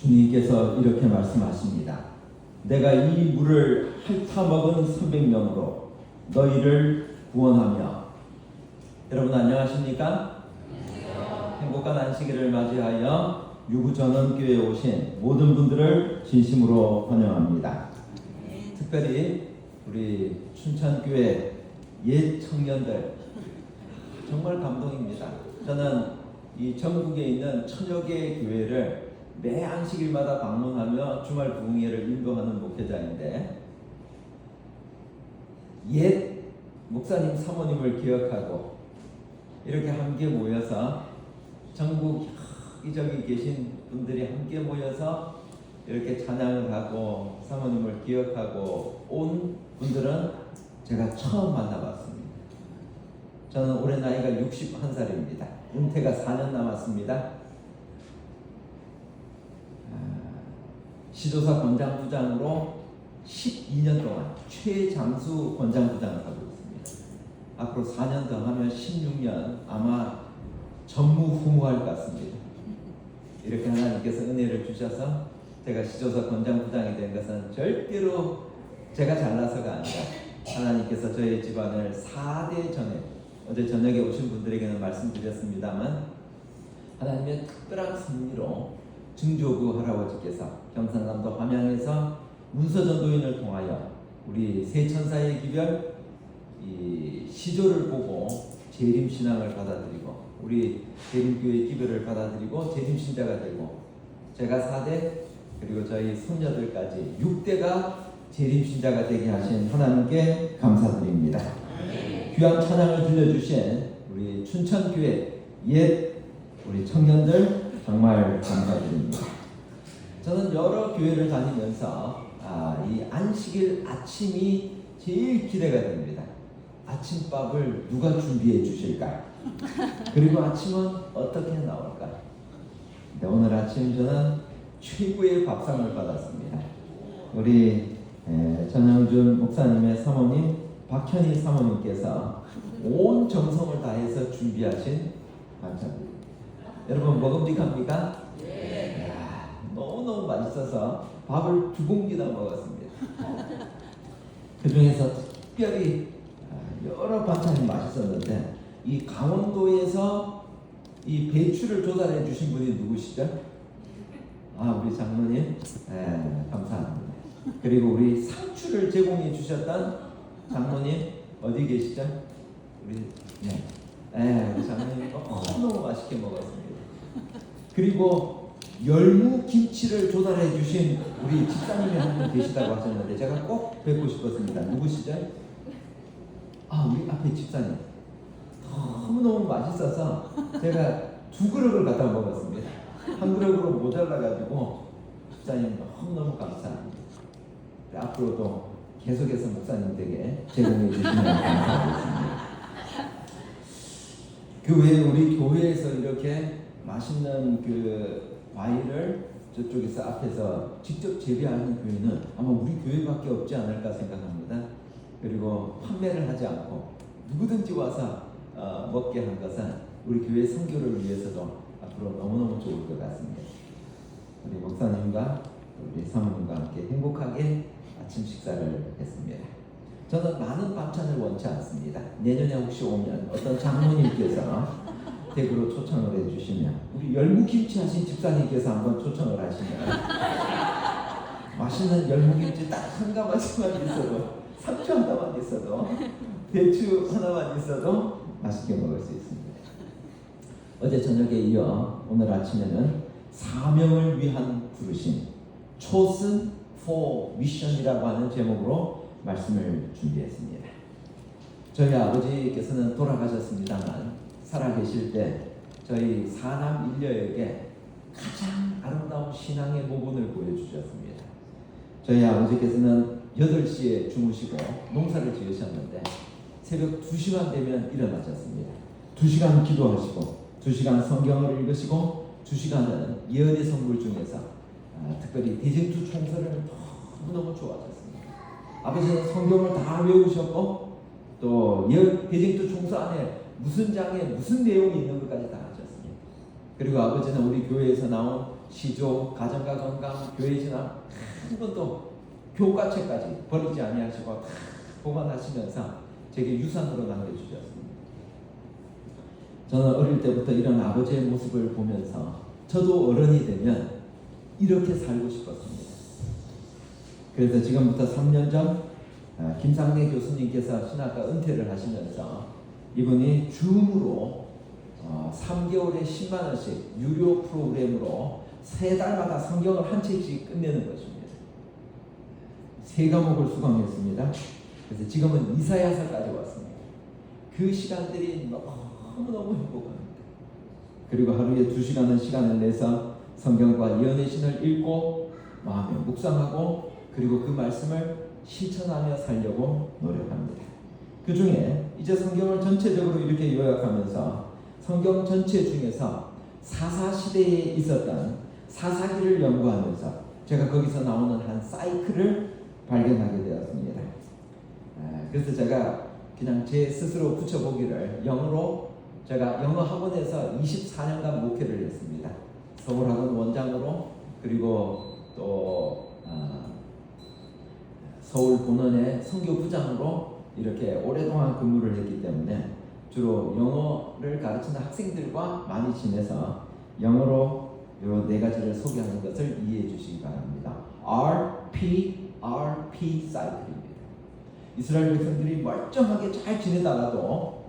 주님께서 이렇게 말씀하십니다. 내가 이 물을 핥아먹은 300명으로 너희를 구원하며. 여러분 안녕하십니까? 행복한 안식일을 맞이하여 유부전원교회에 오신 모든 분들을 진심으로 환영합니다. 특별히 우리 춘천교회 옛 청년들 정말 감동입니다. 저는 이 전국에 있는 천여 개의 교회를 매 안식일마다 방문하며 주말 부흥회를 인도하는 목회자인데, 옛 목사님 사모님을 기억하고 이렇게 함께 모여서 전국 여기저기 계신 분들이 함께 모여서 이렇게 찬양을 하고 사모님을 기억하고 온 분들은 제가 처음 만나봤습니다. 저는 올해 나이가 61살입니다. 은퇴가 4년 남았습니다. 시조사 권장부장으로 12년 동안 최장수 권장부장을 하고 있습니다. 앞으로 4년 더 하면 16년 아마 전무후무할 것 같습니다. 이렇게 하나님께서 은혜를 주셔서 제가 시조사 권장부장이 된 것은 절대로 제가 잘나서가 아니라 하나님께서 저희 집안을 4대 전에, 어제 저녁에 오신 분들에게는 말씀드렸습니다만, 하나님의 특별한 섭리로 증조부 할아버지께서 경상남도 함양에서 문서전도인을 통하여 우리 세 천사의 기별 이 시조를 보고 재림신앙을 받아들이고 우리 재림교회 기별을 받아들이고 재림신자가 되고, 제가 4대 그리고 저희 손녀들까지 6대가 재림신자가 되게 하신 하나님께 감사드립니다. 귀한 찬양을 들려주신 우리 춘천교회 옛 우리 청년들 정말 감사드립니다. 저는 여러 교회를 다니면서 이 안식일 아침이 제일 기대가 됩니다. 아침밥을 누가 준비해 주실까? 그리고 아침은 어떻게 나올까? 근데 오늘 아침 저는 최고의 밥상을 받았습니다. 우리 전영준 목사님의 사모님 박현희 사모님께서 온 정성을 다해서 준비하신 반찬입니다. 여러분 먹음직합니까? 네. 너무너무 맛있어서 밥을 2공기나 먹었습니다. 그 중에서 특별히 여러 반찬이 맛있었는데, 이 강원도에서 이 배추를 조달해 주신 분이 누구시죠? 우리 장모님, 감사합니다. 그리고 우리 상추를 제공해 주셨던 장모님 어디 계시죠? 우리 우리 장모님 너무 맛있게 먹었습니다. 그리고 열무 김치를 조달해 주신 우리 집사님이 한 분 계시다고 하셨는데 제가 꼭 뵙고 싶었습니다. 누구시죠? 우리 앞에 집사님. 너무너무 맛있어서 제가 2그릇을 갖다 먹었습니다. 한 그릇으로 모자라가지고 집사님 너무너무 감사합니다. 앞으로도 계속해서 목사님에게 제공해 주시면 감사하겠습니다. 우리 교회에서 이렇게 맛있는 그 과일을 저쪽에서 앞에서 직접 재배하는 교회는 아마 우리 교회밖에 없지 않을까 생각합니다. 그리고 판매를 하지 않고 누구든지 와서 먹게 한 것은 우리 교회 선교를 위해서도 앞으로 너무너무 좋을 것 같습니다. 우리 목사님과 우리 사모님과 함께 행복하게 아침 식사를 했습니다. 저는 많은 반찬을 원치 않습니다. 내년에 혹시 오면 어떤 장모님께서 댁으로 초청을 해주시면, 우리 열무김치 하신 집사님께서 한번 초청을 하시면 맛있는 열무김치 딱 한 가마씩만 있어도, 상추 하나만 있어도, 배추 하나만 있어도 맛있게 먹을 수 있습니다. 어제 저녁에 이어 오늘 아침에는 사명을 위한 부르심, Chosen for Mission이라고 하는 제목으로 말씀을 준비했습니다. 저희 아버지께서는 돌아가셨습니다만 살아계실 때 저희 사남 일녀에게 가장 아름다운 신앙의 모본을 보여주셨습니다. 저희 아버지께서는 8시에 주무시고 농사를 지으셨는데 새벽 2시간 되면 일어나셨습니다. 2시간 기도하시고 2시간 성경을 읽으시고 2시간은 예언의 선물 중에서 특별히 대쟁투 총서를 너무너무 좋아하셨습니다. 아버지는 성경을 다 외우셨고 또 대쟁투 총서 안에 무슨 장에 무슨 내용이 있는 것까지 다 하셨습니다. 그리고 아버지는 우리 교회에서 나온 시조, 가정과 건강, 교회 진학 한 번도 교과책까지 버리지 아니하시고 다 보관하시면서 제게 유산으로 남겨주셨습니다. 저는 어릴 때부터 이런 아버지의 모습을 보면서 저도 어른이 되면 이렇게 살고 싶었습니다. 그래서 지금부터 3년 전 김상래 교수님께서 신학과 은퇴를 하시면서 이분이 줌으로 3개월에 10만 원씩 유료 프로그램으로 3달마다 성경을 한 책씩 끝내는 것입니다. 3과목을 수강했습니다. 그래서 지금은 이사야서까지 왔습니다. 그 시간들이 너무너무 행복합니다. 그리고 하루에 2시간은 시간을 내서 성경과 예언의 신을 읽고 마음에 묵상하고 그리고 그 말씀을 실천하며 살려고 노력합니다. 그 중에 이제 성경을 전체적으로 이렇게 요약하면서 성경 전체 중에서 사사시대에 있었던 사사기를 연구하면서 제가 거기서 나오는 한 사이클을 발견하게 되었습니다. 그래서 제가 그냥 제 스스로 붙여보기를 영어로 제가 영어 학원에서 24년간 목회를 했습니다. 서울학원 원장으로 그리고 또 서울 본원의 선교부장으로 이렇게 오랫동안 근무를 했기 때문에 주로 영어를 가르치는 학생들과 많이 지내서 영어로 이 4가지를 소개하는 것을 이해해 주시기 바랍니다. RP 사이클입니다. 이스라엘 백성들이 멀쩡하게 잘 지내다가도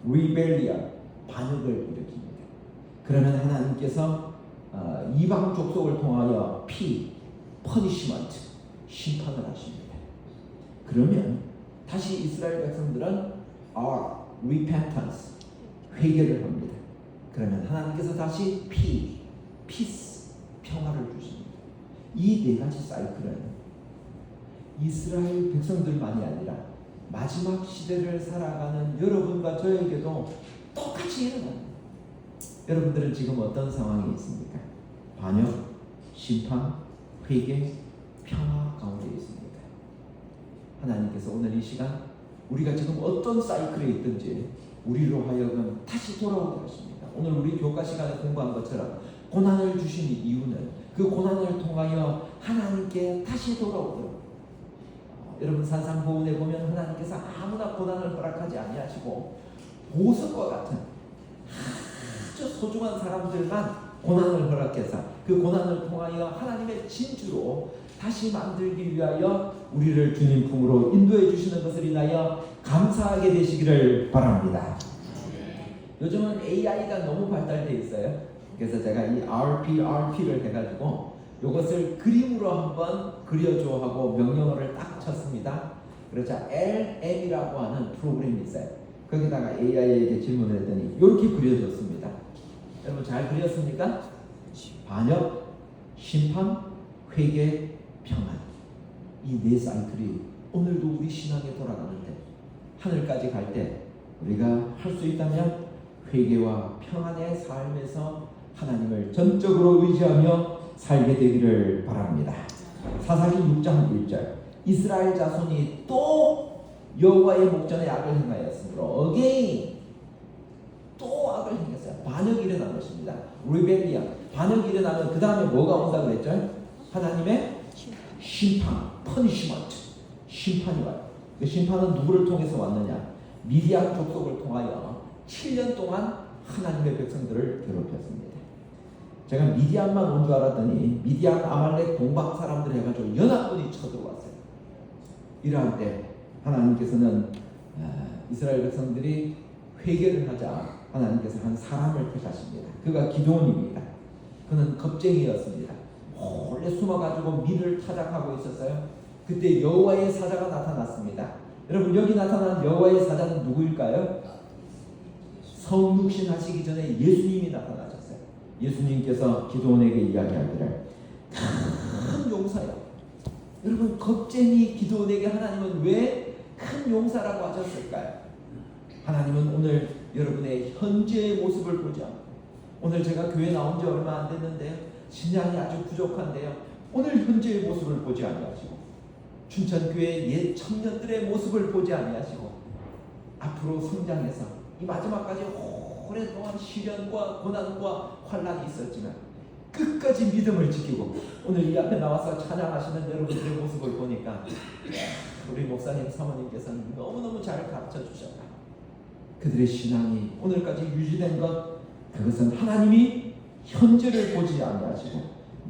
Rebellion, 반역을 일으킵니다. 그러면 하나님께서 이방 족속을 통하여 Punishment, 심판을 하십니다. 그러면 다시 이스라엘 백성들은 Repentance, 회개를 합니다. 그러면 하나님께서 다시 Peace, 평화를 주십니다. 이 4가지 사이클은 이스라엘 백성들만이 아니라 마지막 시대를 살아가는 여러분과 저에게도 똑같이 일어납니다. 여러분들은 지금 어떤 상황이 있습니까? 반역, 심판, 회개, 평화 가운데 있습니다. 하나님께서 오늘 이 시간 우리가 지금 어떤 사이클에 있든지 우리로 하여금 다시 돌아오게 하십니다. 오늘 우리 교과 시간에 공부한 것처럼 고난을 주신 이유는 그 고난을 통하여 하나님께 다시 돌아오도록 여러분 산상보훈에 보면 하나님께서 아무나 고난을 허락하지 아니하시고 보석과 같은 아주 소중한 사람들만 고난을 허락해서 그 고난을 통하여 하나님의 진주로 다시 만들기 위하여 우리를 주님 품으로 인도해 주시는 것을 인하여 감사하게 되시기를 바랍니다. 요즘은 AI가 너무 발달되어 있어요. 그래서 제가 이 RP를 해가지고 이것을 그림으로 한번 그려줘 하고 명령어를 딱 쳤습니다. 그렇죠. LM이라고 하는 프로그램이 있어요. 거기다가 AI에게 질문을 했더니 이렇게 그려줬습니다. 여러분 잘 그렸습니까? 반역, 심판, 회개, 평안. 이 4사이클이 오늘도 우리 신앙에 돌아가는데 하늘까지 갈 때 우리가 할 수 있다면 회개와 평안의 삶에서 하나님을 전적으로 의지하며 살게 되기를 바랍니다. 사사기 6장 1절 이스라엘 자손이 또 여호와의 목전에 악을 행하였으므로 again 또 악을 행했어요. 반역이 일어난 것입니다. Rebellion. 반역이 일어나면 그 다음에 뭐가 온다고 그랬죠? 하나님의 심판, Punishment. 심판이 와요. 그 심판은 누구를 통해서 왔느냐? 미디안 족속을 통하여 7년 동안 하나님의 백성들을 괴롭혔습니다. 제가 미디안만 온 줄 알았더니 미디안, 아말렉, 동방 사람들 해가지고 연합군이 쳐들어왔어요. 이러할 때 하나님께서는 이스라엘 백성들이 회개를 하자 하나님께서 한 사람을 택하십니다. 그가 기드온입니다. 그는 겁쟁이였습니다. 몰래 숨어가지고 밀을 타작하고 있었어요. 그때 여호와의 사자가 나타났습니다. 여러분 여기 나타난 여호와의 사자는 누구일까요? 성육신 하시기 전에 예수님이 나타나셨어요. 예수님께서 기드온에게 이야기하기를 큰 용사야. 여러분 겁쟁이 기드온에게 하나님은 왜 큰 용사라고 하셨을까요? 하나님은 오늘 여러분의 현재의 모습을 보지 않고 오늘 제가 교회 나온 지 얼마 안 됐는데요. 신앙이 아주 부족한데요. 오늘 현재의 모습을 보지 아니하시고 춘천교회 옛 청년들의 모습을 보지 아니하시고 앞으로 성장해서 이 마지막까지 오랫동안 시련과 고난과 환란이 있었지만 끝까지 믿음을 지키고 오늘 이 앞에 나와서 찬양하시는 여러분들의 모습을 보니까 우리 목사님 사모님께서는 너무너무 잘 가르쳐 주셨다. 그들의 신앙이 오늘까지 유지된 것, 그것은 하나님이 현재를 보지 아니하시고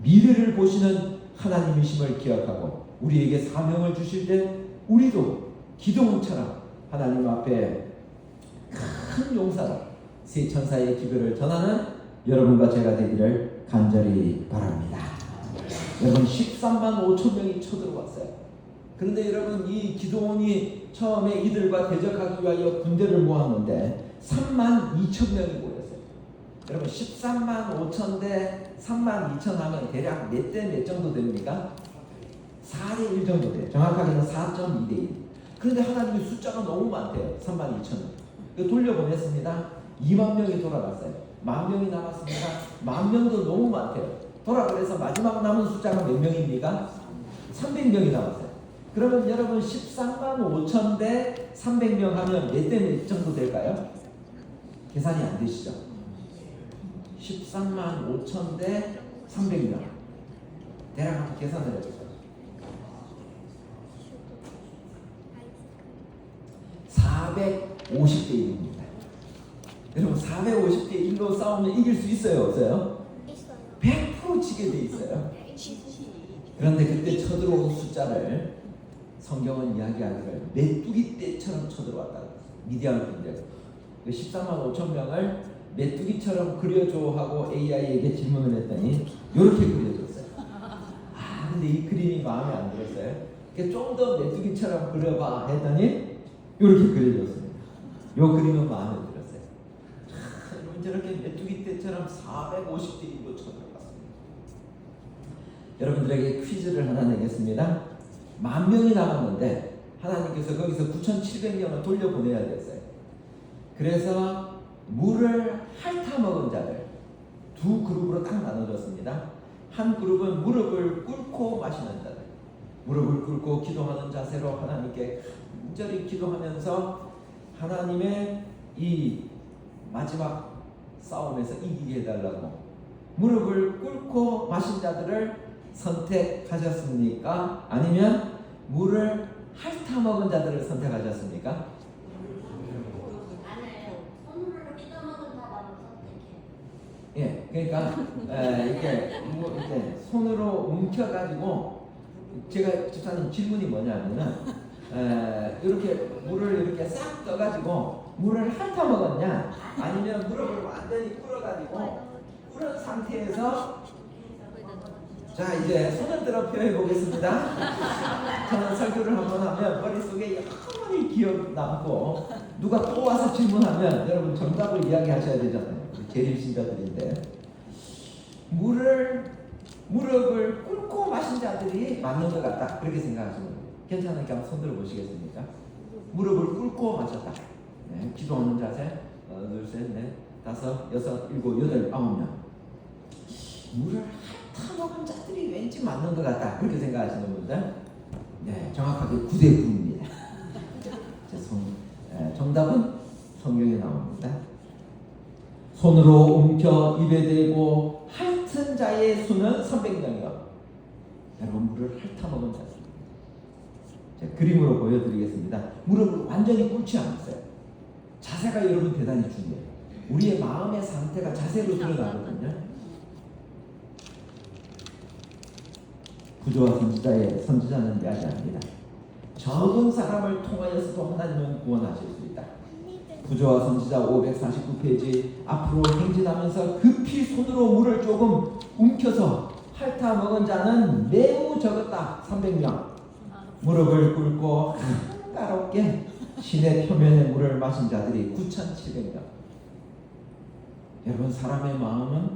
미래를 보시는 하나님이심을 기억하고 우리에게 사명을 주실 때 우리도 기도문처럼 하나님 앞에 큰 용사로 세 천사의 기별을 전하는 여러분과 제가 되기를 간절히 바랍니다. 여러분 13만 5천 명이 쳐들어왔어요. 그런데 여러분 이 기도원이 처음에 이들과 대적하기 위하여 군대를 모았는데 3만 2천 명이 모였어요. 여러분 13만 5천 대 3만 2천 하면 대략 몇 대 몇 정도 됩니까? 4대 1 정도 돼요. 정확하게는 4.2대 1. 그런데 하나님의 숫자가 너무 많대요. 3만 2천. 돌려보냈습니다. 2만 명이 돌아갔어요. 1만 명이 남았습니다. 1만 명도 너무 많대요. 돌아그래서 마지막 남은 숫자가 몇 명입니까? 300명이 남았어요. 그러면 여러분 13만 5천 대 300명 하면 몇 대 몇 정도 될까요? 계산이 안 되시죠? 13만 5천 대 300명. 대략 한번 계산을 해보세요. 450대 1입니다. 여러분 450대 1로 싸우면 이길 수 있어요? 없어요? 100% 지게 돼 있어요. 그런데 그때 쳐들어온 숫자를 성경은 이야기하기를 메뚜기 떼처럼 쳐들어왔다. 미디안 군대 14만 5천 명을 메뚜기처럼 그려줘 하고 AI에게 질문을 했더니 이렇게 그려줬어요. 아 근데 이 그림이 마음에 안 들었어요. 좀 더 메뚜기처럼 그려봐 했더니 이렇게 그려줬습니다. 이 그림은 마음에 들었어요. 여러분 저렇게 메뚜기 떼처럼 450대 1로 쳐들어갔습니다. 여러분들에게 퀴즈를 하나 내겠습니다. 1만 명이 남았는데 하나님께서 거기서 9,700명을 돌려보내야 됐어요. 그래서 물을 핥아먹은 자들 두 그룹으로 딱 나눠졌습니다. 한 그룹은 무릎을 꿇고 마시는 자들, 무릎을 꿇고 기도하는 자세로 하나님께 간절히 기도하면서 하나님의 이 마지막 싸움에서 이기게 해달라고 무릎을 꿇고 마신 자들을 선택하셨습니까? 아니면 물을 핥아먹은 자들을 선택하셨습니까? 예, 그러니까 이렇게 손으로 움켜가지고 제가 집사님 질문이 뭐냐면은 이렇게 물을 이렇게 싹 떠가지고 물을 핥아먹었냐 아니면 무릎을 완전히 꿇어가지고 꿇은 상태에서 자 이제 손을 들어 표해 보겠습니다. 저는 설교를 한번 하면 머릿속에 영원히 기억 남고 누가 또 와서 질문하면 여러분 정답을 이야기하셔야 되잖아요. 재림신자들인데 무릎을 꿇고 마신 자들이 맞는 것 같다 그렇게 생각하시면 돼요. 괜찮으니까 한번 손 들어 보시겠습니까? 무릎을 꿇고 마셨다. 네, 기도하는 자세. 하나, 둘, 셋, 넷, 다섯, 여섯, 일곱, 여덟, 9명. 물을 핥아먹은 자들이 왠지 맞는 것 같다 그렇게 생각하시는 분들, 네, 정확하게 9대 9입니다. 정답은 성경에 나옵니다. 손으로 움켜 입에 대고 핥은 자의 수는 300명이요. 여러분 물을 핥아먹은 자들. 제가 그림으로 보여드리겠습니다. 무릎을 완전히 꿇지 않았어요. 자세가 여러분 대단히 중요해요. 우리의 마음의 상태가 자세로 드러나거든요. 구조와 선지자는 이야기합니다. 적은 사람을 통하여서도 하나님은 구원하실 수 있다. 구조와 선지자 549페이지 앞으로 행진하면서 급히 손으로 물을 조금 움켜서 핥아먹은 자는 매우 적었다. 300명. 무릎을 꿇고 한가롭게 시내 표면의 물을 마신 자들이 9,700명. 여러분 사람의 마음은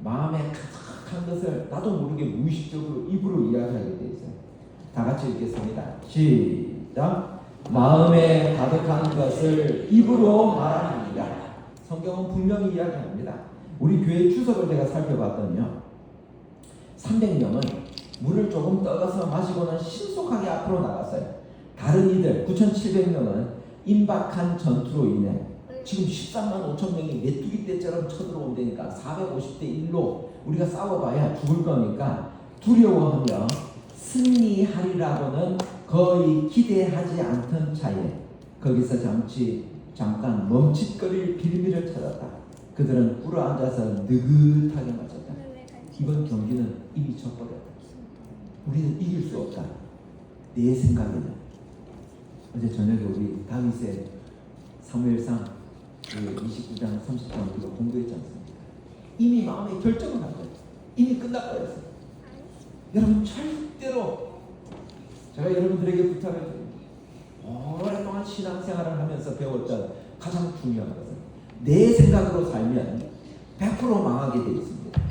마음에 가득한 것을 나도 모르게 무의식적으로 입으로 이야기하게 돼 있어요. 다 같이 읽겠습니다. 시작. 마음에 가득한 것을 입으로 말합니다. 성경은 분명히 이야기합니다. 우리 교회 추석을 제가 살펴봤더니요, 300명은 물을 조금 떠가서 마시고는 신속하게 앞으로 나갔어요. 다른 이들 9,700명은 임박한 전투로 인해 지금 13만 5천 명이 메뚜기 떼처럼 쳐들어온다니까 450대 1로 우리가 싸워봐야 죽을 거니까 두려워하며 승리하리라고는 거의 기대하지 않던 차에 거기서 잠깐 멈칫거릴 빌미를 찾았다. 그들은 꿇어앉아서 느긋하게 맞았다. 이번 경기는 이미 져버렸다. 우리는 이길 수 없다. 내 생각에는 어제 저녁에 우리 다윗의 사무엘상 29장 30장 우리가 공부했지 않습니까? 이미 마음에 결정을 한 거예요. 이미 끝나버렸어요. 여러분 절대로 제가 여러분들에게 부탁을 드립니다. 오랫동안 신앙생활을 하면서 배웠던 가장 중요한 것은 내 생각으로 살면 100% 망하게 되어 있습니다.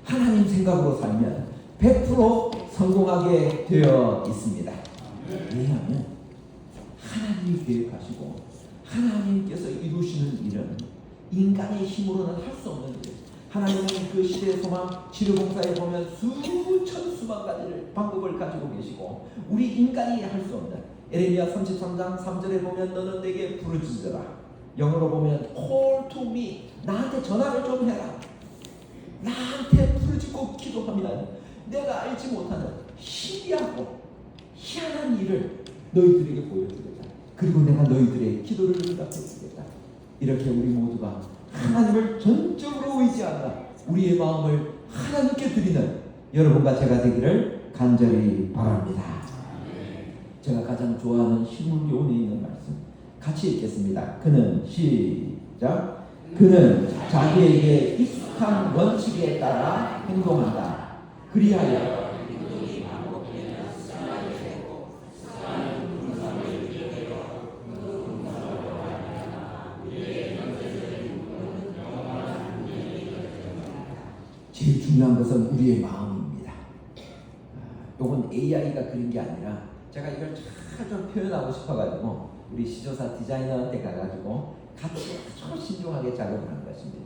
하나님 생각으로 살면 100% 성공하게 되어 있습니다. 왜냐하면 하나님이 계획하시고 하나님께서 이루시는 일은 인간의 힘으로는 할 수 없는 일이에요. 하나님은 그 시대의 소망 치료봉사에 보면 수만 가지를 방법을 가지고 계시고 우리 인간이 할 수 없는 에레미야 33장 3절에 보면 너는 내게 부르짖으라. 영어로 보면 call to me. 나한테 전화를 좀 해라. 나한테 부르짖고 기도하면 내가 알지 못하는 신비하고 희한한 일을 너희들에게 보여주겠다. 그리고 내가 너희들의 기도를 응답해 주겠다. 이렇게 우리 모두가 하나님을 전적으로 의지한다. 우리의 마음을 하나님께 드리는 여러분과 제가 되기를 간절히 바랍니다. 제가 가장 좋아하는 신문교훈에 있는 말씀 같이 읽겠습니다. 그는 시작. 그는 자기에게 익숙한 원칙에 따라 행동한다. 그리하여 제일 중요한 것은 우리의 마음입니다. 이건 AI가 그린 게 아니라 제가 이걸 잘 표현하고 싶어가지고 우리 시조사 디자이너한테 가가지고 같이 아주 신중하게 작업을 한 것입니다.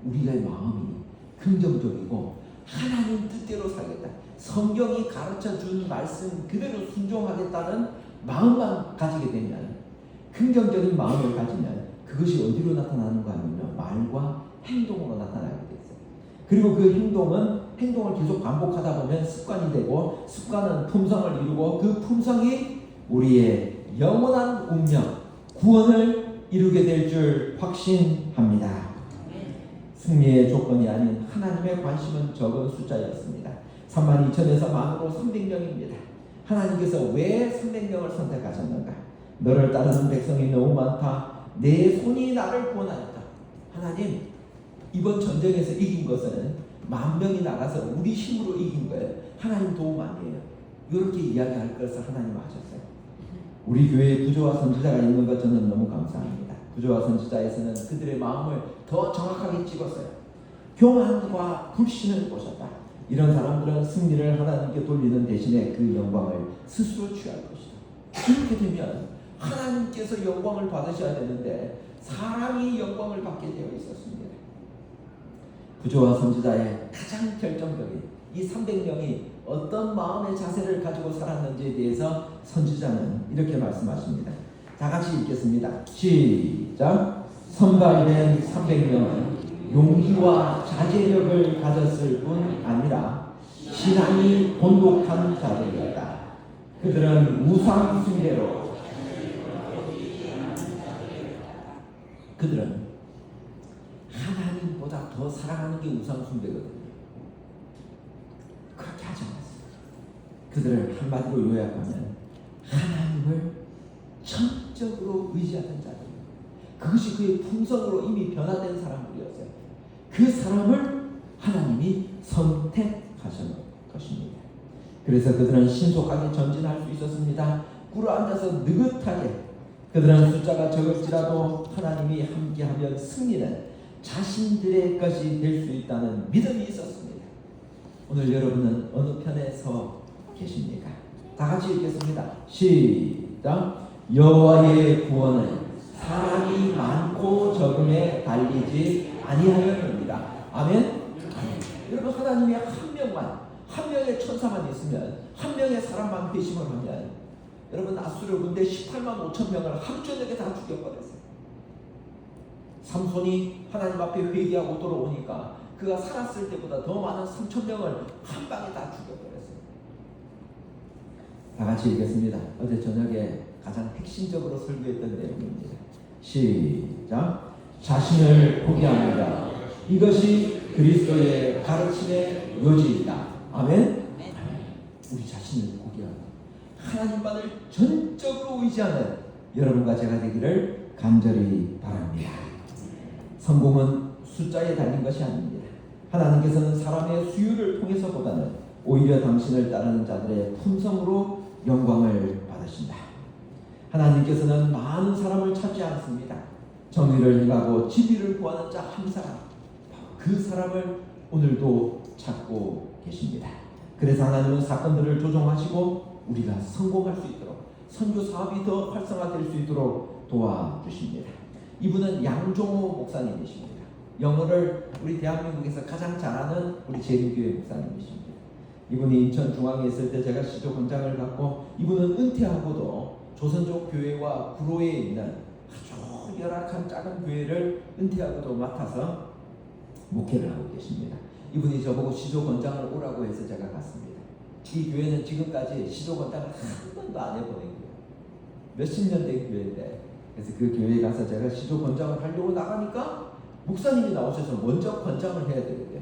우리의 마음이 긍정적이고 하나님 뜻대로 살겠다. 성경이 가르쳐준 말씀 그대로 순종하겠다는 마음만 가지게 되면, 긍정적인 마음을 가지면 그것이 어디로 나타나는가 하면 말과 행동으로 나타나게 됐어요. 그리고 그 행동을 계속 반복하다 보면 습관이 되고, 습관은 품성을 이루고 그 품성이 우리의 영원한 운명, 구원을 이루게 될 줄 확신합니다. 승리의 조건이 아닌 하나님의 관심은 적은 숫자였습니다. 32,000에서 만으로 300명입니다. 하나님께서 왜 300명을 선택하셨는가? 너를 따르는 백성이 너무 많다. 내 손이 나를 구원하였다. 하나님, 이번 전쟁에서 이긴 것은 10,000명이 나가서 우리 힘으로 이긴 거예요. 하나님 도움 아니에요. 이렇게 이야기할 것을 하나님 하셨어요. 우리 교회에 부조와 선지자가 있는 것 저는 너무 감사합니다. 부조와 선지자에서는 그들의 마음을 더 정확하게 찍었어요. 교만과 불신을 보셨다. 이런 사람들은 승리를 하나님께 돌리는 대신에 그 영광을 스스로 취할 것이다. 이렇게 되면 하나님께서 영광을 받으셔야 되는데 사람이 영광을 받게 되어 있었습니다. 부조와 선지자의 가장 결정적인 이 300명이 어떤 마음의 자세를 가지고 살았는지에 대해서 선지자는 이렇게 말씀하십니다. 다 같이 읽겠습니다. 시작. 선발된 300명은 용기와 자제력을 가졌을 뿐 아니라 신앙이 돈독한 자들이었다. 그들은 우상 숭배로 그들은 하나님보다 더 사랑하는 게 우상 숭배거든요. 그렇게 하지 않았어요. 그들을 한마디로 요약하면 하나님을 전적으로 의지하는 자들, 그것이 그의 품성으로 이미 변화된 사람들이었어요. 그 사람을 하나님이 선택하신 것입니다. 그래서 그들은 신속하게 전진할 수 있었습니다. 꿇어앉아서 느긋하게, 그들은 숫자가 적을지라도 하나님이 함께하면 승리는 자신들의 것이 될 수 있다는 믿음이 있었습니다. 오늘 여러분은 어느 편에 서 계십니까? 다 같이 읽겠습니다. 시작. 여호와의 구원은 사람이 많고 적음에 달리지 아니하였느니라. 아멘. 여러분, 하나님이 한 명의 천사만 있으면, 한 명의 사람만 배심을 하면, 여러분 아수르 군대 18만 5천 명을 하루 저녁에 다 죽여버렸어요. 삼손이 하나님 앞에 회개하고 돌아오니까 그가 살았을 때보다 더 많은 3,000명을 한 방에 다 죽여버렸어요. 다 같이 읽겠습니다. 어제 저녁에 가장 핵심적으로 설교했던 내용입니다. 시작. 자신을 포기합니다. 이것이 그리스도의 가르침의 요지이다. 아멘. 우리 자신을 포기하고 하나님만을 전적으로 의지하는 여러분과 제가 되기를 간절히 바랍니다. 성공은 숫자에 달린 것이 아닙니다. 하나님께서는 사람의 수유를 통해서보다는 오히려 당신을 따르는 자들의 품성으로 영광을 받으신다. 하나님께서는 많은 사람을 찾지 않습니다. 정의를 행하고 진리를 구하는 자 한 사람, 그 사람을 오늘도 찾고 계십니다. 그래서 하나님은 사건들을 조정하시고 우리가 성공할 수 있도록, 선교 사업이 더 활성화될 수 있도록 도와주십니다. 이분은 양종호 목사님이십니다. 영어를 우리 대한민국에서 가장 잘하는 우리 재림교회 목사님이십니다. 이분이 인천중앙에 있을 때 제가 시조권장을 갖고, 이분은 은퇴하고도 조선족 교회와 구로에 있는 아주 열악한 작은 교회를 은퇴하고도 맡아서 목회를 하고 계십니다. 이분이 저보고 시조권장을 오라고 해서 제가 갔습니다. 이 교회는 지금까지 시조권장을 한 번도 안 해보낸 거예요. 몇십 년 된 교회인데, 그래서 그 교회에 가서 제가 시조권장을 하려고 나가니까 목사님이 나오셔서 먼저 권장을 해야 되거든요.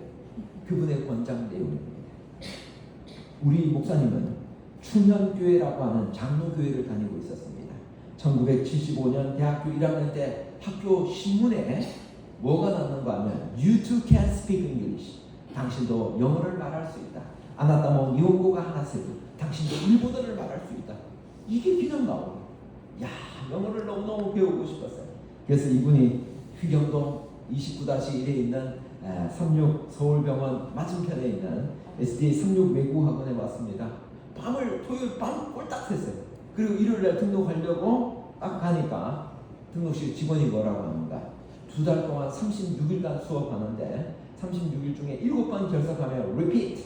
그분의 권장 내용입니다. 우리 목사님은 충현교회라고 하는 장로교회를 다니고 있었습니다. 1975년 대학교 1학년 때 학교 신문에 뭐가 났는가 하면 You too can speak English. 당신도 영어를 말할 수 있다. 아나타모 니혼고가 하나세요. 당신도 일본어를 말할 수 있다. 이게 그냥 나오고, 야, 영어를 너무너무 배우고 싶었어요. 그래서 이분이 휘경동 29-1에 있는 36 서울병원 맞은편에 있는 SDA 36 외국학원에 왔습니다. 토요일 밤 꼴딱 샜어요. 그리고 일요일날 등록하려고 딱 가니까 등록실 직원이 뭐라고 하는가, 2달 동안 36일간 수업하는데 36일 중에 7번 결석하면 repeat,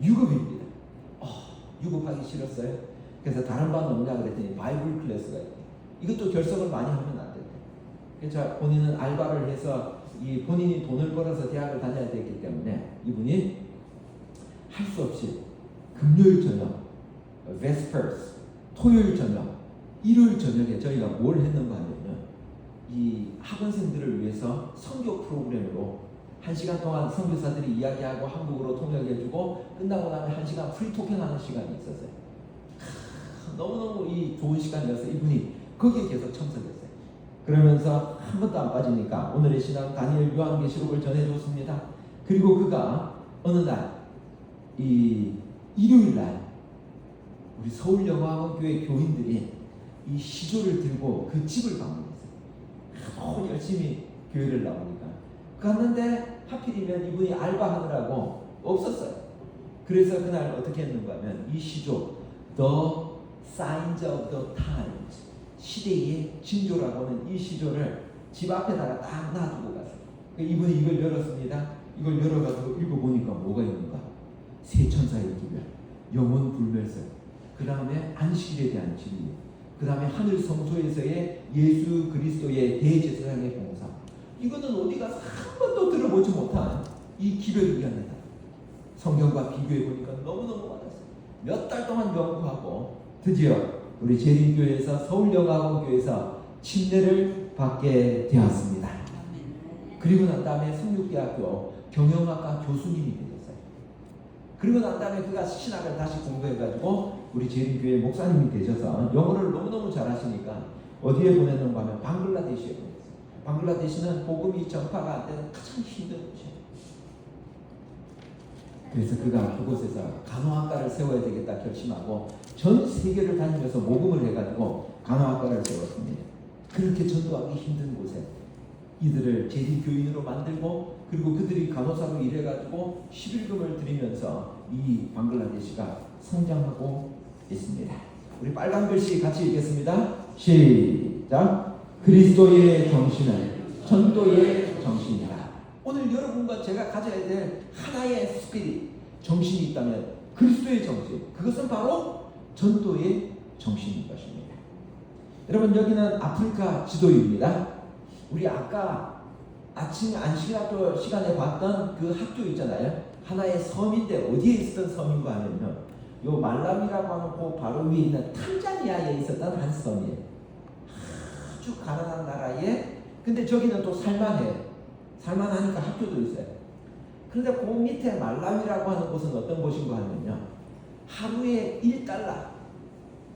유급입니다. 유급하기 싫었어요. 그래서 다른 반 없냐 그랬더니 바이블 클래스가 있대요. 이것도 결석을 많이 하면 안 된대요. 그래서 본인은 알바를 해서 본인이 돈을 벌어서 대학을 다녀야 되기 때문에 이분이 할 수 없이 금요일 저녁, Vespers, 토요일 저녁, 일요일 저녁에 저희가 뭘 했는가 하면요, 이 학원생들을 위해서 선교 프로그램으로 1시간 동안 선교사들이 이야기하고 한국어로 통역해주고 끝나고 나면 1시간 프리 토킹하는 시간이 있었어요. 너무너무 이 좋은 시간이어서 이분이 거기에 계속 참석했어요. 그러면서 한 번도 안 빠지니까 오늘의 신앙 다니엘 요한계시록을 전해줬습니다. 그리고 그가 어느 날, 이 일요일 날 우리 서울영화학원 교회 교인들이 이 시조를 들고 그 집을 방문했어요. 너무 열심히 교회를 나오니까 갔는데 하필이면 이분이 알바하느라고 없었어요. 그래서 그날 어떻게 했는가 하면 이 시조 The Signs of the Times, 시대의 징조라고 하는 이 시조를 집 앞에다가 딱 놔두고 갔어요. 이분이 이걸 열었습니다. 이걸 열어가지고 읽어보니까 뭐가 있는가? 세 천사의 기별, 영원 불멸설, 그 다음에 안식일에 대한 진리, 그 다음에 하늘 성소에서의 예수 그리스도의 대제사장의 봉사. 이거는 어디 가서 한 번도 들어보지 못한 이 기별을 위합니다. 성경과 비교해 보니까 너무너무 많았어요. 몇 달 동안 연구하고 드디어 우리 재림교회에서 서울영화학원교회에서 침례를 받게 되었습니다. 그리고 난 다음에 성육대학교 경영학과 교수님이 되었어요. 그리고 난 다음에 그가 신학을 다시 공부해가지고 우리 재림교회 목사님이 되셔서 영어를 너무너무 잘하시니까 어디에 보냈는가 하면 방글라데시에 보냈어요. 방글라데시는 복음이 전파가 안 되는 가장 힘든 곳이에요. 그래서 그가 그곳에서 간호학과를 세워야 되겠다 결심하고 전 세계를 다니면서 모금을 해가지고 간호학과를 세웠습니다. 그렇게 전도하기 힘든 곳에 이들을 재림교인으로 만들고, 그리고 그들이 간호사로 일해가지고 11금을 드리면서 이 방글라데시가 성장하고 있습니다. 우리 빨간 글씨 같이 읽겠습니다. 시작. 그리스도의 정신은 전도의 정신이다. 오늘 여러분과 제가 가져야 될 하나의 스피릿, 정신이 있다면 그리스도의 정신, 그것은 바로 전도의 정신인 것입니다. 여러분, 여기는 아프리카 지도입니다. 우리 아까 아침 안식일학교 시간에 봤던 그 학교 있잖아요. 하나의 섬인데 어디에 있었던 섬인가 하면요. 요 말라비라고 하는 그 바로 위에 있는 탄자니아에 있었던 한 섬이에요. 아주 가난한 나라에 근데 저기는 또 살만해. 살만하니까 학교도 있어요. 그런데 그 밑에 말라위라고 하는 곳은 어떤 곳인가 하면요. 하루에 1달러.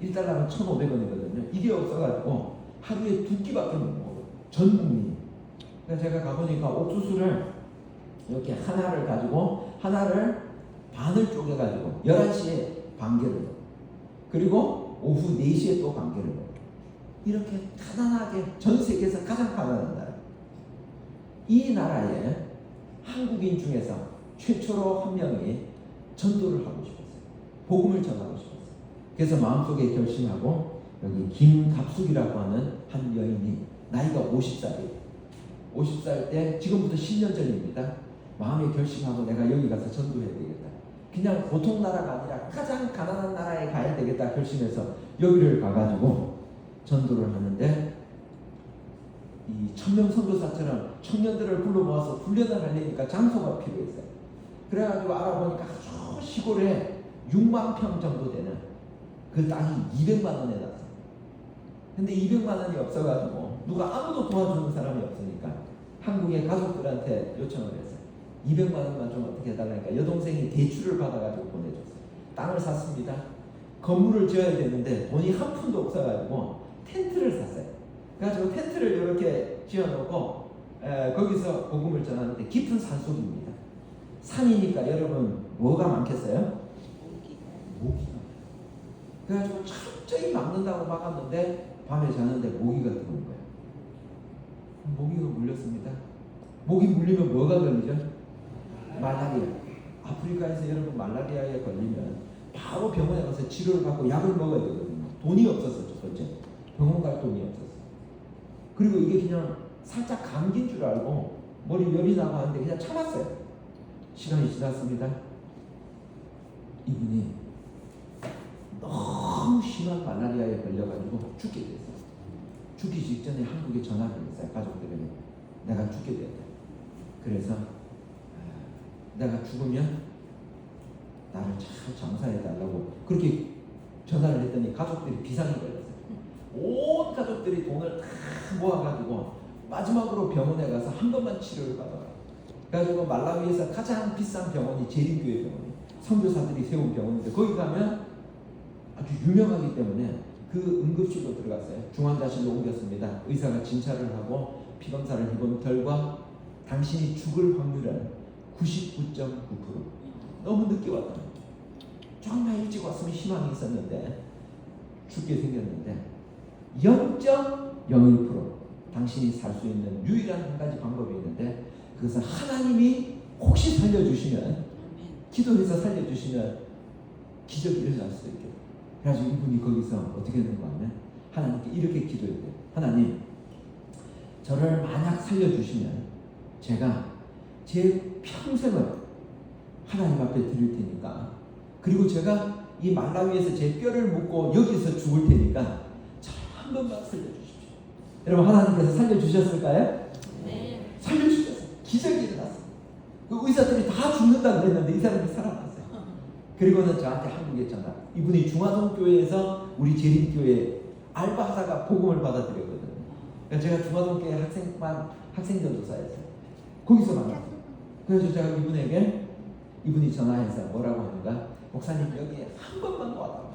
1달러면 1,500원이거든요. 이게 없어가지고 하루에 2끼밖에 못 먹어요. 전 국민이. 그래서 제가 가보니까 옥수수를 이렇게 하나를 가지고 하나를 반을 쪼개가지고 11시에 반 개를 먹어요. 그리고 오후 4시에 또 반 개를 먹어요. 이렇게 가난하게 전 세계에서 가장 가난한 나라. 이 나라에 한국인 중에서 최초로 한 명이 전도를 하고 싶었어요. 복음을 전하고 싶었어요. 그래서 마음속에 결심하고 여기 김갑숙이라고 하는 한 여인이 나이가 50살이에요. 50살 때 지금부터 10년 전입니다. 마음에 결심하고 내가 여기 가서 전도해야 되겠다. 그냥 보통 나라가 아니라 가장 가난한 나라에 가야 되겠다 결심해서 여기를 가가지고 전도를 하는데 이 천명 선교사처럼 청년들을 불러 모아서 훈련을 하려니까 장소가 필요했어요. 그래가지고 알아보니까 아주 시골에 6만 평 정도 되는 그 땅이 200만 원에 났어요. 근데 200만 원이 없어가지고 누가 아무도 도와주는 사람이 없으니까 한국의 가족들한테 요청을 했어요. 200만 원만 좀 어떻게 해달라니까 여동생이 대출을 받아가지고 보내줬어요. 땅을 샀습니다. 건물을 지어야 되는데 돈이 한 푼도 없어가지고 텐트를 샀어요. 그래가지고 텐트를 이렇게 지어놓고 거기서 복음을 전하는데 깊은 산속입니다. 산이니까 여러분 뭐가 많겠어요? 모기가. 그래가지고 철저히 막는다고 막았는데 밤에 자는데 모기가 들어온 거예요. 모기가 물렸습니다. 모기 물리면 뭐가 걸리죠? 말라리아. 아프리카에서 여러분 말라리아에 걸리면 바로 병원에 가서 치료를 받고 약을 먹어야 되거든요. 돈이 없었어. 첫 번째 병원 갈 돈이 없었어. 그리고 이게 그냥 살짝 감기인 줄 알고 머리 열이 나고 하는데 그냥 참았어요. 시간이 지났습니다. 이분이 너무 심한 말라리아에 걸려가지고 죽게 됐어요. 죽기 직전에 한국에 전화를 했어요. 가족들에게 내가 죽게 됐다. 그래서 내가 죽으면 나를 잘 장사해달라고 그렇게 전화를 했더니 가족들이 비상이 걸렸어요. 온 가족들이 돈을 다 모아가지고 마지막으로 병원에 가서 한 번만 치료를 받아라. 그래가지고 말라위에서 가장 비싼 병원이 재림교회 병원이 선교사들이 세운 병원인데 거기 가면 아주 유명하기 때문에 그 응급실로 들어갔어요. 중환자실로 옮겼습니다. 의사가 진찰을 하고 피검사를 해본 결과 당신이 죽을 확률은 99.9%. 너무 늦게 왔다. 조금만 일찍 왔으면 희망이 있었는데 죽게 생겼는데 0.01% 당신이 살 수 있는 유일한 한 가지 방법이 있는데 그것은 하나님이 혹시 살려주시면 기도해서 살려주시면 기적이 일어날 수도 있겠다. 그래가지고 이분이 거기서 어떻게 되는가 하면 하나님께 이렇게 기도해야 돼요. 하나님 저를 만약 살려주시면 제가 제 평생을 하나님 앞에 드릴 테니까 그리고 제가 이 말라위에서 제 뼈를 묻고 여기서 죽을 테니까 저를 한 번만 살려주십시오. 여러분 하나님께서 살려주셨을까요? 네. 살려주셨어요. 기적이 일어났어요. 그 의사들이 다 죽는다고 그랬는데 이 사람이 살아났어요. 그리고는 저한테 한국에 전화. 이분이 중화동교회에서 우리 재림교회 알바하다가 복음을 받아들였거든요. 그러니까 제가 중화동교회 학생전도사였어요. 거기서 만났어요. 그래서 제가 이분이 전화해서 뭐라고 하는가? 목사님 여기에 한 번만 와달라고.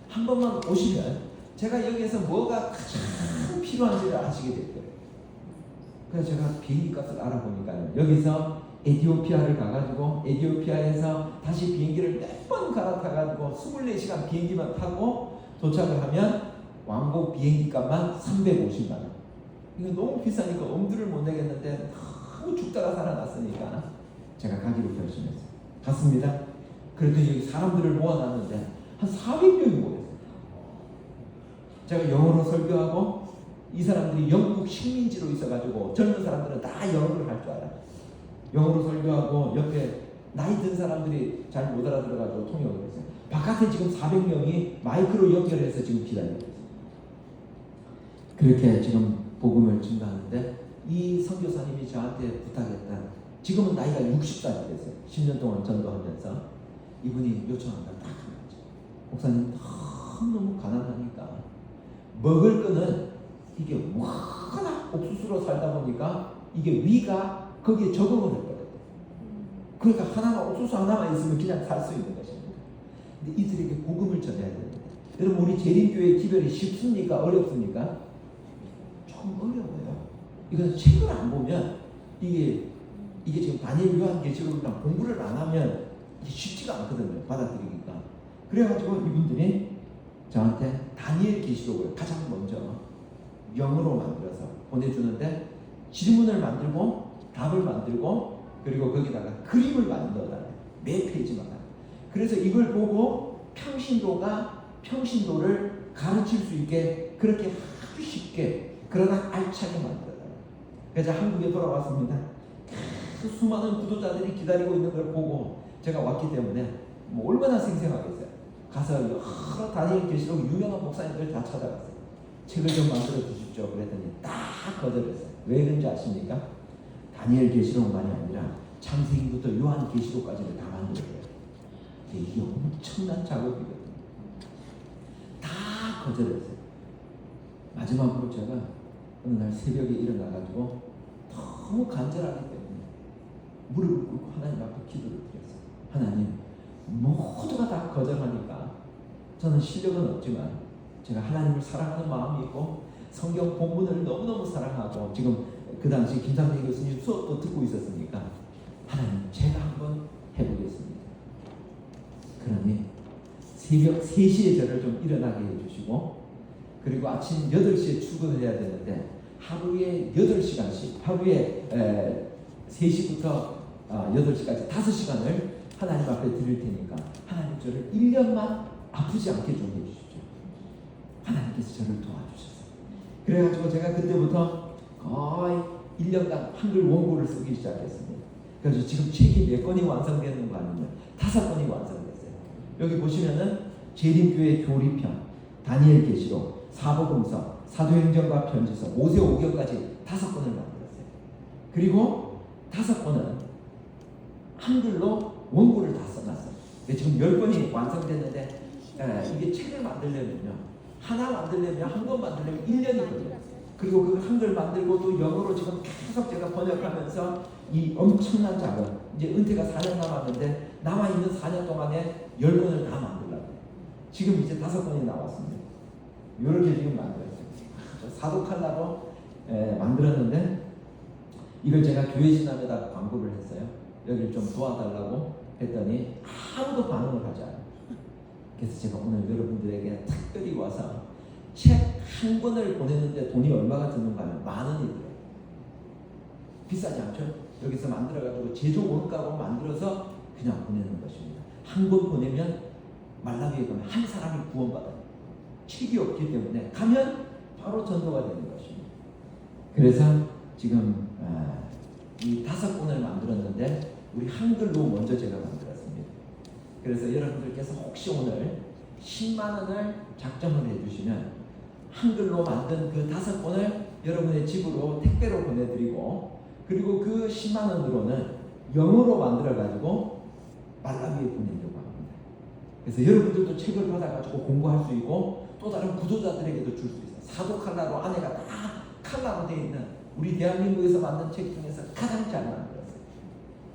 한 번만 오시면 제가 여기에서 뭐가 가장 필요한지를 아시게 될 거예요. 그래서 제가 비행기 값을 알아보니까요. 여기서 에티오피아를 가가지고 에티오피아에서 다시 비행기를 몇 번 갈아타가지고 24시간 비행기만 타고 도착을 하면 왕복 비행기 값만 350만 원. 이거 너무 비싸니까 엄두를 못 내겠는데 너무 죽다가 살아났으니까 제가 가기로 결심했어요. 갔습니다. 그랬더니 여기 사람들을 모아놨는데 한 400명이 모였어요. 제가 영어로 설교하고 이 사람들이 영국 식민지로 있어가지고 젊은 사람들은 다 영어를 할 줄 알아요. 영어로 설교하고 옆에 나이 든 사람들이 잘 못 알아들어가지고 통역을 했어요. 바깥에 지금 400명이 마이크로 연결해서 지금 기다리고 있어요. 그렇게 지금 복음을 증거하는데 이 선교사님이 저한테 부탁했다. 지금은 나이가 60살이 됐어요. 10년 동안 전도하면서 이분이 요청한 걸 딱 한 거죠. 목사님 너무 가난하니까 먹을 거는 이게 워낙 옥수수로 살다 보니까 이게 위가 거기에 적응을 해버려요. 그러니까 하나만 옥수수 하나만 있으면 그냥 살 수 있는 것입니다. 근데 이들에게 복음을 전해야 됩니다. 여러분 우리 재림교회 기별이 쉽습니까? 어렵습니까? 조금 어려워요. 이건 책을 안 보면 이게 지금 다니엘 요한계시록이랑 공부를 안 하면 이게 쉽지가 않거든요. 받아들이기가. 그래가지고 이분들이 저한테 다니엘 계시록을 가장 먼저 영어로 만들어서 보내주는데 질문을 만들고 답을 만들고 그리고 거기다가 그림을 만들어달래요. 매 페이지마다. 그래서 이걸 보고 평신도를 가르칠 수 있게 그렇게 아주 쉽게 그러나 알차게 만들어달래요. 그래서 한국에 돌아왔습니다. 그 수많은 구독자들이 기다리고 있는 걸 보고 제가 왔기 때문에 뭐 얼마나 생생하겠어요. 가서 여러 다니엘 계시록 유명한 목사님들 다 찾아갔어요. 책을 좀 만들어 주십시오. 그랬더니 딱 거절했어요. 왜 그런지 아십니까? 다니엘 계시록만이 아니라 창세기부터 요한 계시록까지를 다 만들어요. 이게 엄청난 작업이거든요. 다 거절했어요. 마지막으로 제가 어느 날 새벽에 일어나가지고 너무 간절하기 때문에 무릎을 꿇고 하나님 앞에 기도를 드렸어요. 하나님, 모두가 다 거절하니까 저는 실력은 없지만 제가 하나님을 사랑하는 마음이 있고 성경 본문을 너무너무 사랑하고 지금 그 당시 김상태 교수님 수업도 듣고 있었으니까 하나님 제가 한번 해보겠습니다. 그러니 새벽 3시에 저를 좀 일어나게 해주시고 그리고 아침 8시에 출근을 해야 되는데 하루에 8시간씩 하루에 3시부터 8시까지 5시간을 하나님 앞에 드릴 테니까 하나님 저를 1년만 아프지 않게 좀 해주십시오. 하나님께서 저를 도와주셨어요. 그래가지고 제가 그때부터 거의 1년간 한글 원고를 쓰기 시작했습니다. 그래서 지금 책이 몇 권이 완성되는 거 아니면 5권이 완성됐어요. 여기 보시면은 재림교회 교리편, 다니엘 계시록, 사복음서, 사도행전과 편지서, 모세 오경까지 5권을 만들었어요. 그리고 5권은 한글로 원고를 다 써놨어요. 지금 10권이 완성됐는데 이게 책을 만들려면요. 하나 만들려면 한 권 만들려면 1년이 걸려요. 그리고 그 한글 만들고 또 영어로 지금 계속 제가 번역하면서 이 엄청난 작업 이제 은퇴가 4년 남았는데 남아있는 4년 동안에 10권을 다 만들려고 지금 이제 5권이 나왔습니다. 이렇게 지금 만들었어요. 사독하려고 만들었는데 이걸 제가 교회 지남에다 광고를 했어요. 여기를 좀 도와달라고 했더니 아무도 반응을 하지 않아요. 그래서 제가 오늘 여러분들에게 특별히 와서 책 한 권을 보내는데 돈이 얼마가 드는가 하면 10,000원이 들어요. 비싸지 않죠? 여기서 만들어가지고 제조 원가로 만들어서 그냥 보내는 것입니다. 한 권 보내면 말라위에 가면 한 사람이 구원받아요. 책이 없기 때문에 가면 바로 전도가 되는 것입니다. 그래서 지금 이 5권을 만들었는데 우리 한글로 먼저 제가 만들었습니다. 그래서 여러분들께서 혹시 오늘 10만 원을 작정을 해주시면 한글로 만든 그 5권을 여러분의 집으로 택배로 보내드리고 그리고 그 10만 원으로는 영어로 만들어가지고 말라위에 보내려고 합니다. 그래서 여러분들도 책을 받아가지고 공부할 수 있고 또 다른 구독자들에게도 줄 수 있어요. 사도 칼라로 안에가 다 칼라로 되어 있는 우리 대한민국에서 만든 책 중에서 가장 잘 만들었어요.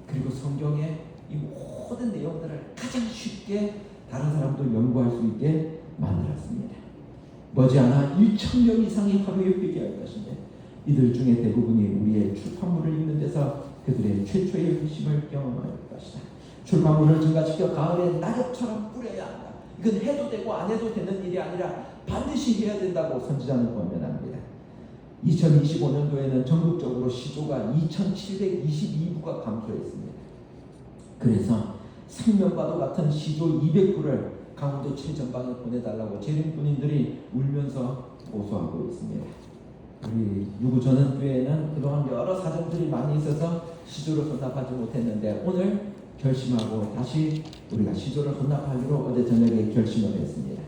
그리고 성경의 이 모든 내용들을 가장 쉽게 다른 사람도 연구할 수 있게 만들었습니다. 머지않아 1,000명 이상이 하루에 회개할 것인데 이들 중에 대부분이 우리의 출판물을 읽는 데서 그들의 최초의 회심을 경험할 것이다. 출판물을 증가시켜 가을에 낙엽처럼 뿌려야 한다. 이건 해도 되고 안 해도 되는 일이 아니라 반드시 해야 된다고 선지자는 권면합니다. 2025년도에는 전국적으로 시조가 2,722부가 감소했습니다. 그래서 생명과도 같은 시조 200부를 강원도 최전방에 보내달라고 재림군인들이 울면서 고소하고 있습니다. 우리 유구전원교회는 그동안 여러 사정들이 많이 있어서 시조를 헌납하지 못했는데 오늘 결심하고 다시 우리가 시조를 헌납하기로 어제 저녁에 결심을 했습니다.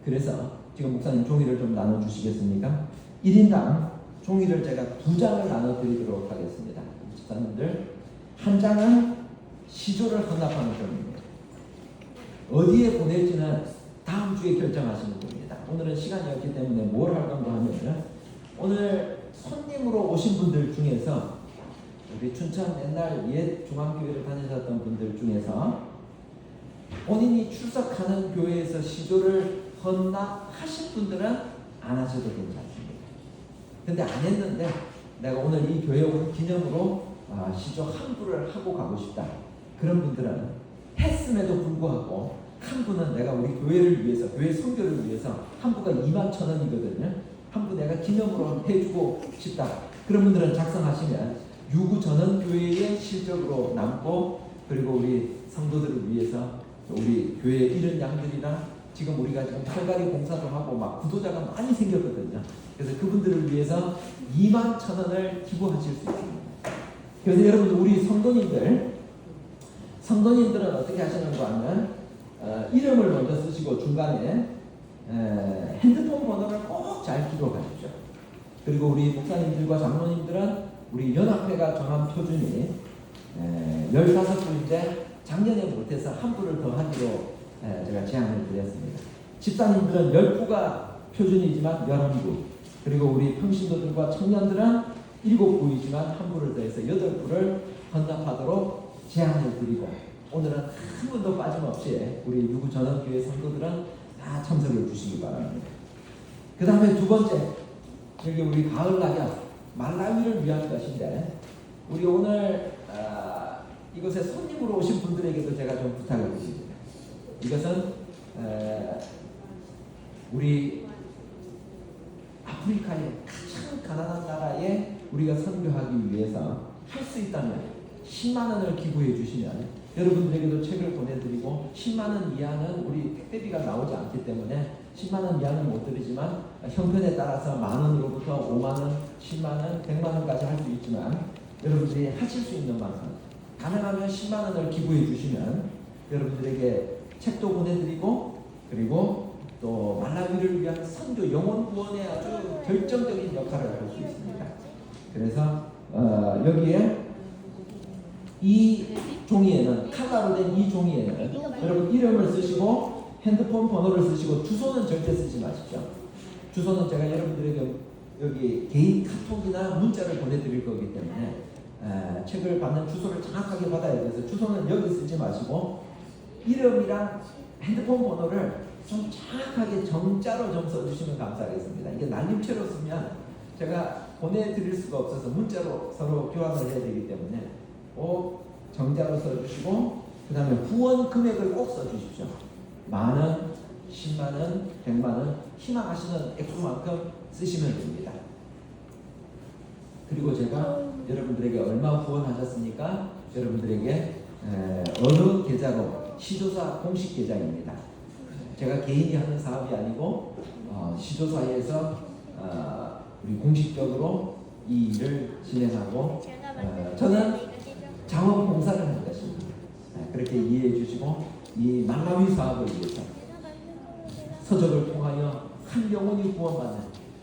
그래서 지금 목사님 종이를 좀 나눠주시겠습니까? 1인당 종이를 제가 2장을 나눠드리도록 하겠습니다. 집사님들, 한 장은 시조를 헌납하는 종입니다. 어디에 보낼지는 다음 주에 결정하시는 겁니다. 오늘은 시간이 없기 때문에 뭘 할 건가 하면, 오늘 손님으로 오신 분들 중에서, 우리 춘천 옛날 옛 중앙교회를 다니셨던 분들 중에서 본인이 출석하는 교회에서 시조를 헌납하신 분들은 안 하셔도 괜찮습니다. 근데 안 했는데 내가 오늘 이 교회 온 기념으로 시조 한 부를 하고 가고 싶다, 그런 분들은 했음에도 불구하고 한 부는 내가 우리 교회를 위해서, 교회 선교를 위해서 한 부가 21,000원이거든요. 한 부 내가 기념으로 해주고 싶다, 그런 분들은 작성하시면 유구 전원교회의 실적으로 남고, 그리고 우리 성도들을 위해서 우리 교회 잃은 양들이나 지금 우리가 지금 털갈이 공사도 하고 막 구도자가 많이 생겼거든요. 그래서 그분들을 위해서 21,000원을 기부하실 수 있습니다. 그래서 여러분, 우리 성도님들은 어떻게 하시는가 하면 이름을 먼저 쓰시고 중간에 핸드폰 번호를 꼭 잘 기록하십시오. 그리고 우리 목사님들과 장로님들은 우리 연합회가 정한 표준이 15부인데 작년에 못해서 한 부를 더 하기로 제가 제안을 드렸습니다. 집사님들은 10부가 표준이지만 11부, 그리고 우리 평신도들과 청년들은 7부이지만 한 부를 더해서 8부를 헌납하도록 제안을 드리고, 오늘은 한 분도 빠짐없이 우리 유구 전원교회 성도들은 다 참석해 주시기 바랍니다. 그 다음에 두 번째, 여기 우리 가을 낙엽 말라위를 위한 것인데, 우리 오늘 이곳에 손님으로 오신 분들에게도 제가 좀 부탁을 드립니다. 이것은 우리 아프리카의 가장 가난한 나라에 우리가 선교하기 위해서 할 수 있다면 10만 원을 기부해 주시면 여러분들에게도 책을 보내드리고, 10만 원 이하는 우리 택배비가 나오지 않기 때문에 10만 원 이하는 못 드리지만 형편에 따라서 만 원으로부터 5만 원, 10만 원, 100만 원까지 할 수 있지만, 여러분들이 하실 수 있는 만큼 가능하면 10만 원을 기부해 주시면 여러분들에게 책도 보내드리고, 그리고 또 말라위를 위한 선교, 영혼 구원에 아주 결정적인 역할을 할 수 있습니다. 그래서 여기에 이 종이에는, 칼라로 된 이 종이에는 여러분 이름을 쓰시고 핸드폰 번호를 쓰시고, 주소는 절대 쓰지 마십시오. 주소는 제가 여러분들에게 여기 개인 카톡이나 문자를 보내드릴 거기 때문에 책을 받는 주소를 정확하게 받아야 돼서 주소는 여기 쓰지 마시고, 이름이랑 핸드폰 번호를 좀 정확하게 정자로 좀 써주시면 감사하겠습니다. 이게 날림체로 쓰면 제가 보내드릴 수가 없어서 문자로 서로 교환을 해야 되기 때문에 꼭 정자로 써주시고, 그 다음에 후원 금액을 꼭 써주십시오. 만 원, 10만 원, 100만 원, 희망하시는 액수만큼 쓰시면 됩니다. 그리고 제가 여러분들에게 얼마 후원하셨습니까? 여러분들에게 어느 계좌로, 시조사 공식 계좌입니다. 제가 개인이 하는 사업이 아니고 시조사에서 우리 공식적으로 이 일을 진행하고, 저는 자원봉사를 할 것입니다. 그렇게 이해해 주시고, 이 말라위 사업을 위해서 서적을 통하여 한 영혼이 구원받는,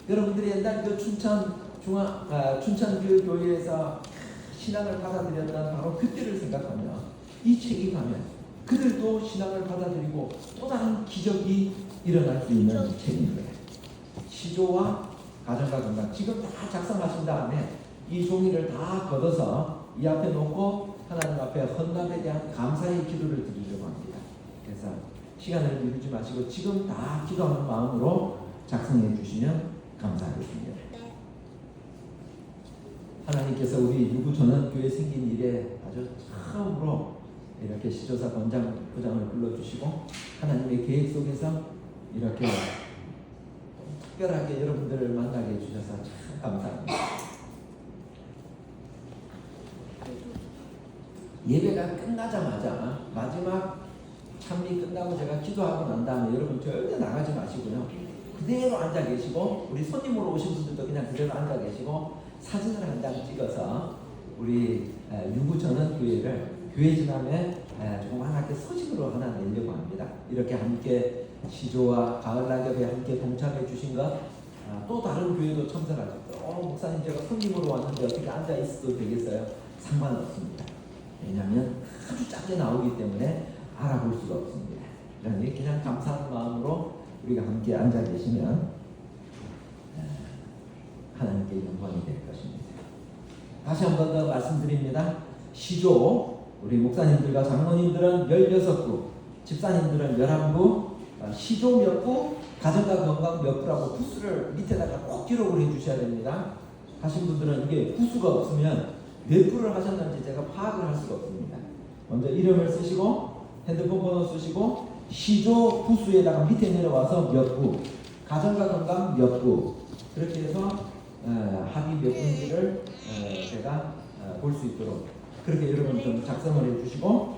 여러분들이 옛날 그 춘천 교회에서 신앙을 받아들였던 바로 그때를 생각하며 이 책이 가면 그들도 신앙을 받아들이고 또 다른 기적이 일어날 수 있는 책입니다. 시조와 가정과 건강, 지금 다 작성하신 다음에 이 종이를 다 걷어서 이 앞에 놓고 하나님 앞에 헌납에 대한 감사의 기도를 드리려고 합니다. 그래서 시간을 미루지 마시고 지금 다 기도하는 마음으로 작성해 주시면 감사하겠습니다. 하나님께서 우리 유구 전원교회 생긴 일에 아주 처음으로 이렇게 시조사 부장을 불러주시고, 하나님의 계획 속에서 이렇게 특별하게 여러분들을 만나게 해주셔서 참 감사합니다. 예배가 끝나자마자 마지막 찬미 끝나고 제가 기도하고 난 다음에 여러분 절대 나가지 마시고요. 그대로 앉아 계시고, 우리 손님으로 오신 분들도 그냥 그대로 앉아 계시고, 사진을 한 장 찍어서 우리 유구 전원교회를 교회 지남에 조그맣게 소식으로 하나 내려고 합니다. 이렇게 함께 시조와 가을 낙엽에 함께 동참해 주신 것 또 다른 교회도 참석하셨죠. 목사님 제가 손님으로 왔는데 어떻게 앉아 있어도 되겠어요? 상관없습니다. 왜냐하면 아주 짧게 나오기 때문에 알아볼 수가 없습니다. 그러니 그냥 감사하는 마음으로 우리가 함께 앉아 계시면 하나님께 영광이 될 것입니다. 다시 한 번 더 말씀드립니다. 시조 우리 목사님들과 장로님들은 16구, 집사님들은 11구, 시조 몇 구, 가정과 건강 몇 구라고 부수를 밑에다가 꼭 기록을 해주셔야 됩니다. 하신 분들은 이게 부수가 없으면 몇 구를 하셨는지 제가 파악을 할 수가 없습니다. 먼저 이름을 쓰시고 핸드폰 번호 쓰시고 시조 부수에다가 밑에 내려와서 몇 구, 가정과 건강 몇 구, 그렇게 해서 합이 몇 분지를 제가 볼 수 있도록 그렇게 여러분 좀 작성을 해주시고,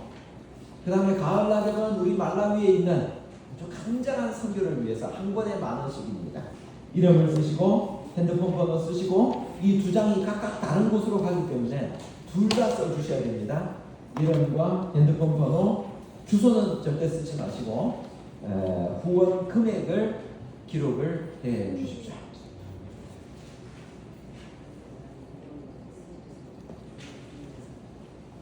그 다음에 가을날 되면 우리 말라위에 있는 아주 간절한 선교를 위해서 한 권에 10,000원씩입니다. 이름을 쓰시고 핸드폰 번호 쓰시고 이 두 장이 각각 다른 곳으로 가기 때문에 둘 다 써주셔야 됩니다. 이름과 핸드폰 번호, 주소는 절대 쓰지 마시고 후원 금액을 기록을 해 주십시오.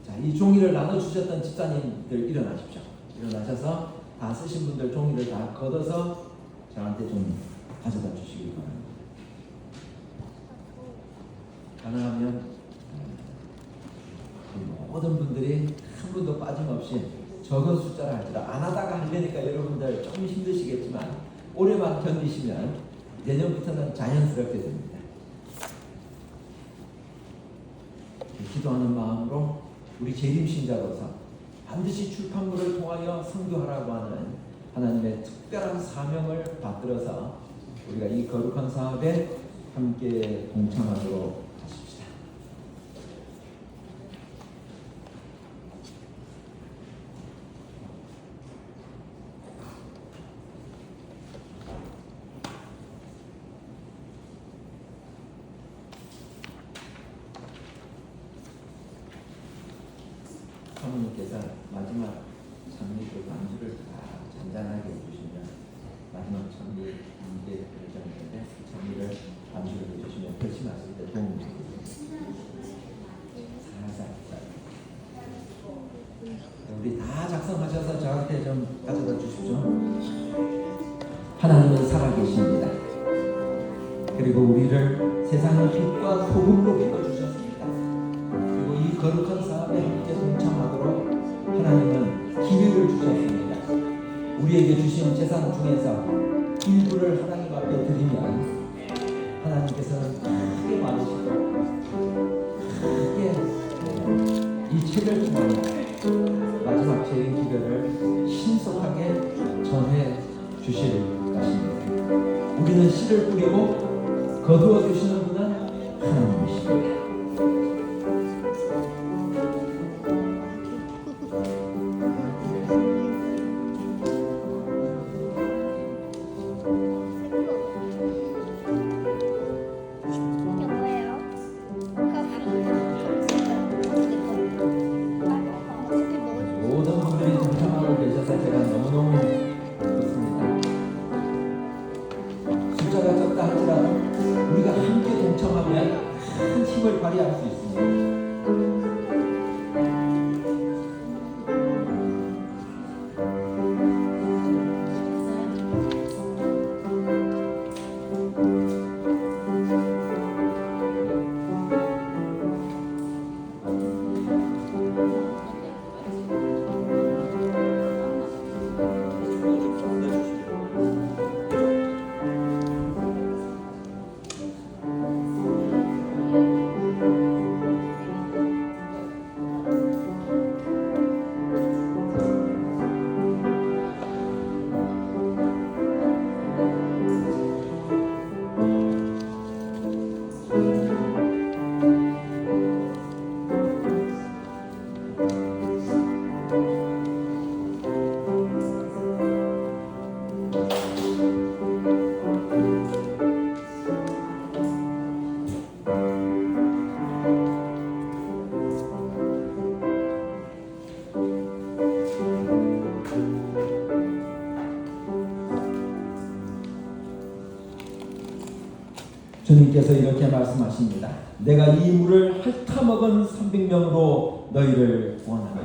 자, 이 종이를 나눠주셨던 집사님들 일어나십시오. 일어나셔서 다 쓰신 분들 종이를 다 걷어서 저한테 좀 가져다 주시기 바랍니다. 가능하면 모든 분들이 한 분도 빠짐없이 적은 숫자를 할지라 안 하다가 하려니까 여러분들 좀 힘드시겠지만 올해만 견디시면 내년부터는 자연스럽게 됩니다. 기도하는 마음으로 우리 재림신자로서 반드시 출판물을 통하여 선교하라고 하는 하나님의 특별한 사명을 받들어서 우리가 이 거룩한 사업에 함께 동참하도록 하십시다. 사모님께서 마지막 찬미를 반주를 다 잔잔하게 해주시면 마지막 찬미 이게 결정인데 찬미를 반주를 해주시면 결심하실 때 도움이 되겠습니다. 살살 우리 다 작성하셔서 저한테 좀 가져다 주십시오. 하나님은 살아계십니다. 그리고 우리를 세상의 빛과 소금으로 불러주셨습니다. 그리고 이 거룩한 사업에 함께 동참하도록 하나님은 기회를 주셨습니다. 우리에게 주신 재산 중에서 일부를 하나님 앞에 드리면 하나님께서는 크게 많으시고 크게 이 책을 통하여 마지막 재림 기별을 신속하게 전해 주실 것입니다. 우리는 씨를 뿌리고 거두어 주시는 분은 하나님이십니다. 모든 분들이 동참하고 계셔서 제가 너무너무 좋습니다. 숫자가 적다 할지라도 우리가 함께 동참하면 큰 힘을 발휘할 수 있습니다. 말씀하십니다. 내가 이 물을 핥아먹은 300명으로 너희를 구원하며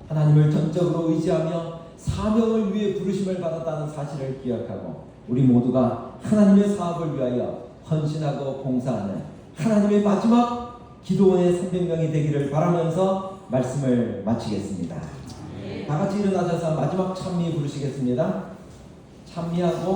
하나님을 전적으로 의지하며 사명을 위해 부르심을 받았다는 사실을 기억하고 우리 모두가 하나님의 사업을 위하여 헌신하고 봉사하는 하나님의 마지막 기도원의 300명이 되기를 바라면서 말씀을 마치겠습니다. 다 같이 일어나셔서 마지막 찬미 부르시겠습니다. 찬미하고